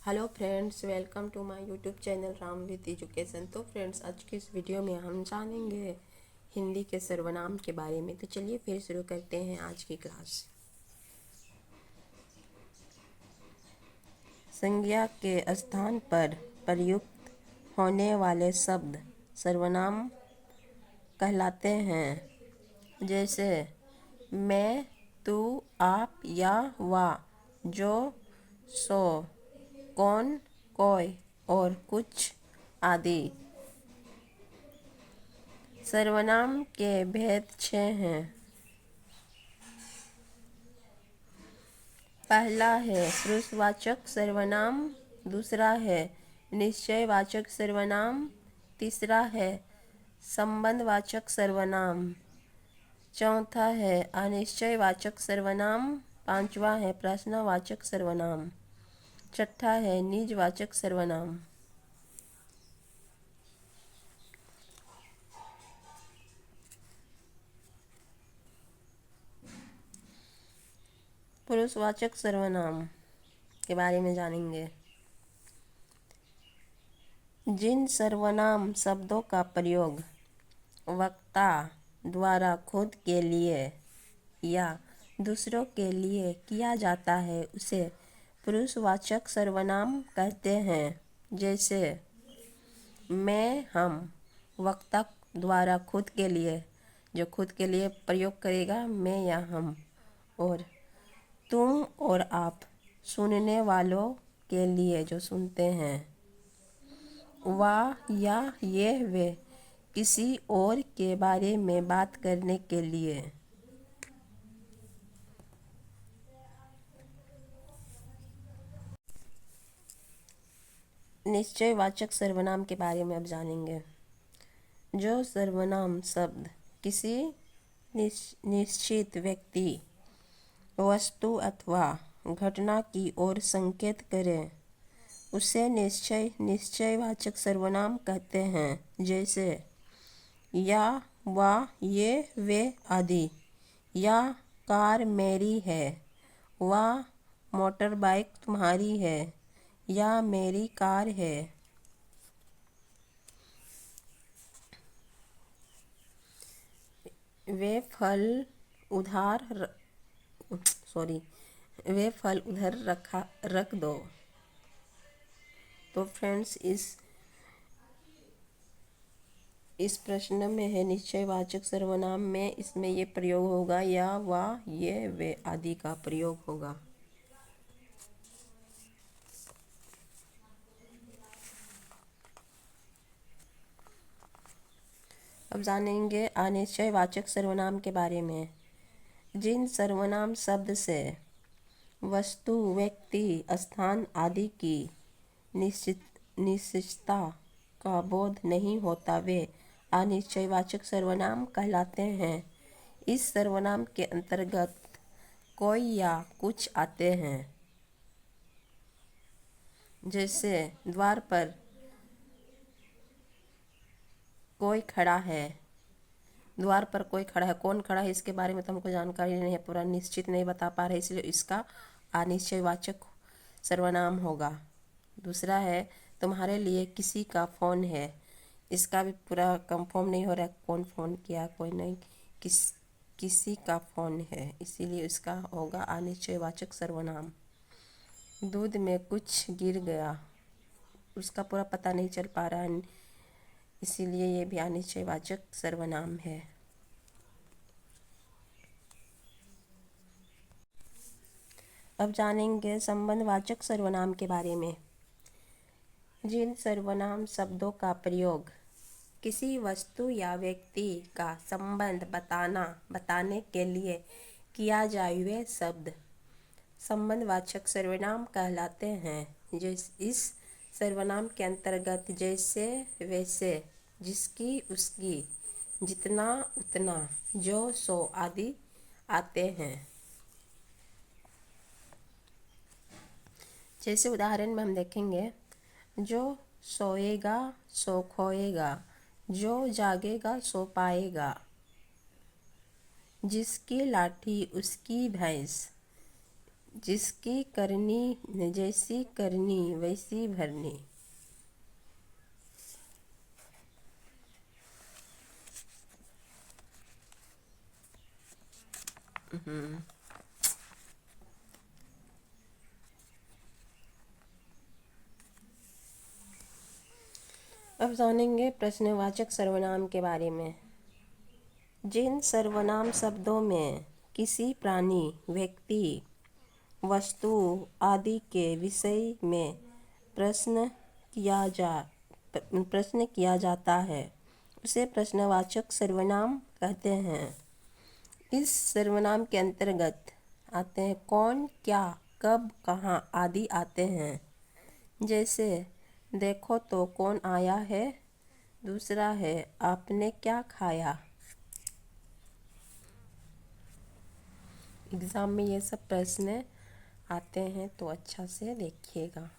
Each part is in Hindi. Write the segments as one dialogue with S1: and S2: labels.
S1: Hello friends, welcome to my YouTube channel Ram with education. तो फ्रेंड्स, आज की इस वीडियो में हम जानेंगे हिंदी के सर्वनाम के बारे में। तो चलिए फिर शुरू करते हैं आज की क्लास। संज्ञा के स्थान पर प्रयुक्त होने वाले शब्द सर्वनाम कहलाते हैं। जैसे मैं, तू, आप या वह, जो, सो, कौन, कोई और कुछ आदि। सर्वनाम के भेद 6 हैं। पहला है पुरुषवाचक सर्वनाम, दूसरा है निश्चयवाचक सर्वनाम, तीसरा है संबंधवाचक सर्वनाम, चौथा है अनिश्चयवाचक सर्वनाम, पांचवा है प्रश्नवाचक सर्वनाम, छठा है निजवाचक सर्वनाम। पुरुषवाचक सर्वनाम के बारे में जानेंगे। जिन सर्वनाम शब्दों का प्रयोग वक्ता द्वारा खुद के लिए या दूसरों के लिए किया जाता है उसे पुरुषवाचक सर्वनाम कहते हैं। जैसे मैं, हम। वक्ता द्वारा खुद के लिए, जो खुद के लिए प्रयोग करेगा, मैं या हम। और तुम और आप, सुनने वालों के लिए, जो सुनते हैं। वह या ये वे, किसी और के बारे में बात करने के लिए। निश्चयवाचक सर्वनाम के बारे में अब जानेंगे। जो सर्वनाम शब्द किसी निश्चित व्यक्ति, वस्तु अथवा घटना की ओर संकेत करें उसे निश्चयवाचक सर्वनाम कहते हैं। जैसे या, वह, ये, वे आदि। या कार मेरी है, वह मोटर बाइक तुम्हारी है, या मेरी कार है। वे फल उधार वे फल उधर रख दो। तो फ्रेंड्स, इस प्रश्न में है निश्चयवाचक सर्वनाम में, इसमें ये प्रयोग होगा या, वह, ये, वे आदि का प्रयोग होगा। अब जानेंगे अनिश्चयवाचक सर्वनाम के बारे में। जिन सर्वनाम शब्द से वस्तु, व्यक्ति, स्थान आदि की निश्चितता का बोध नहीं होता वे अनिश्चयवाचक सर्वनाम कहलाते हैं। इस सर्वनाम के अंतर्गत कोई या कुछ आते हैं। जैसे द्वार पर कोई खड़ा है। द्वार पर कोई खड़ा है, कौन खड़ा है इसके बारे में तो हमको जानकारी नहीं है, पूरा निश्चित नहीं बता पा रहे, इसलिए इसका अनिश्चयवाचक सर्वनाम होगा। दूसरा है तुम्हारे लिए किसी का फ़ोन है। इसका भी पूरा कंफर्म नहीं हो रहा है, कौन फ़ोन किया, कोई नहीं, किसी का फ़ोन है, इसीलिए इसका होगा अनिश्चयवाचक सर्वनाम। दूध में कुछ गिर गया, उसका पूरा पता नहीं चल पा रहा है, इसीलिए ये भी अनिश्चयवाचक सर्वनाम है। अब जानेंगे संबंधवाचक सर्वनाम के बारे में। जिन सर्वनाम शब्दों का प्रयोग किसी वस्तु या व्यक्ति का संबंध बताने के लिए किया जाए वे शब्द संबंधवाचक सर्वनाम कहलाते हैं। इस सर्वनाम के अंतर्गत जैसे, वैसे, जिसकी, उसकी, जितना, उतना, जो, सो आदि आते हैं। जैसे उदाहरण में हम देखेंगे, जो सोएगा सो खोएगा, जो जागेगा सो पाएगा, जिसकी लाठी उसकी भैंस, जिसकी करनी जैसी करनी वैसी भरनी। अब जानेंगे प्रश्नवाचक सर्वनाम के बारे में। जिन सर्वनाम शब्दों में किसी प्राणी, व्यक्ति, वस्तु आदि के विषय में प्रश्न किया जाता है उसे प्रश्नवाचक सर्वनाम कहते हैं। इस सर्वनाम के अंतर्गत आते हैं कौन, क्या, कब, कहाँ आदि आते हैं। जैसे देखो तो कौन आया है, दूसरा है आपने क्या खाया। एग्ज़ाम में ये सब प्रश्न आते हैं तो अच्छा से देखिएगा।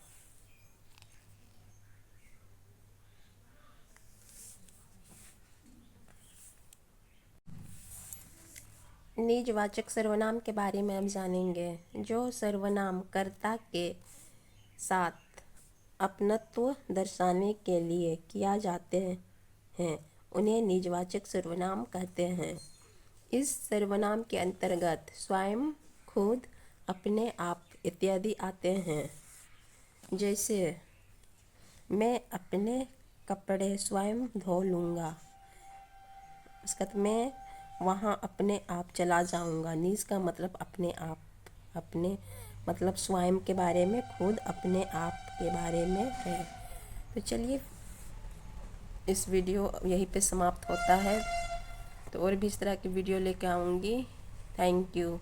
S1: निजवाचक सर्वनाम के बारे में हम जानेंगे। जो सर्वनाम कर्ता के साथ अपनत्व दर्शाने के लिए किया जाते हैं उन्हें निजवाचक सर्वनाम कहते हैं। इस सर्वनाम के अंतर्गत स्वयं, खुद, अपने आप इत्यादि आते हैं। जैसे मैं अपने कपड़े स्वयं धो लूँगा, उसका मैं वहाँ अपने आप चला जाऊँगा। निज का मतलब अपने आप, अपने मतलब स्वयं के बारे में, खुद अपने आप के बारे में है। तो चलिए इस वीडियो यहीं पे समाप्त होता है। तो और भी इस तरह की वीडियो लेकर आऊँगी। Thank you.